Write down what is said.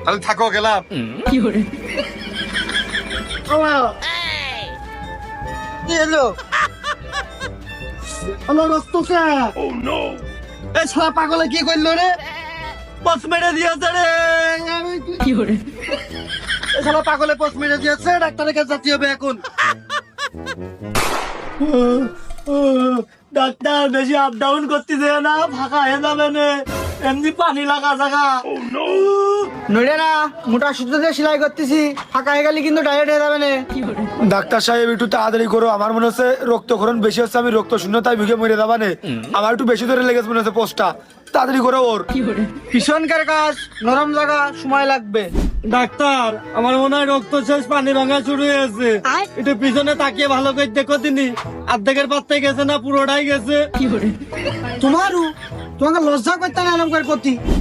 তাহলে থাকো, গেলাম। কি এলো? হলো রক্ত কে? এই শালা পাগলে কি করলো রে? পোস্ট মেরে দিয়েছে রে। এই শালা পাগলে পোস্ট মেরে দিয়েছে, ডাক্তারের কাছে যেতে হবে এখন। ডাক্তার বেশি আপ ডাউন করতে দেয় না, ফাঁকা হয়ে যাবে না, এমনি পানি লাগা জায়গা। নইলে না, মোটা সুতো দিয়ে সেলাই করতেছি, ফাঁকা হয়ে গেলে কিন্তু ডাইরেক্ট হয়ে যাবে না। ডাক্তার সাহেব একটু তাড়াতাড়ি করো, আমার মনে হচ্ছে রক্তক্ষরণ বেশি হচ্ছে, আমি রক্ত শূন্যতায় ভুগে মরে যাবা না। আমার একটু বেশি ধরে লেগেছে মনে হচ্ছে পোস্টটা, তাড়াতাড়ি করো ওর। ভীষণকার কাজ, নরম জায়গা, সময় লাগবে। ডাক্তার, আমার মনে হয় রক্ত শেষ, পানি ভাঙা শুরু হয়েছে। একটু পিছনে তাকিয়ে ভালো করে দেখো তিনি, অর্ধেকের পাত্তে গেছে না পুরোটাই গেছে। তোমাকে লজ্জা করতে না এরকম করে করতি।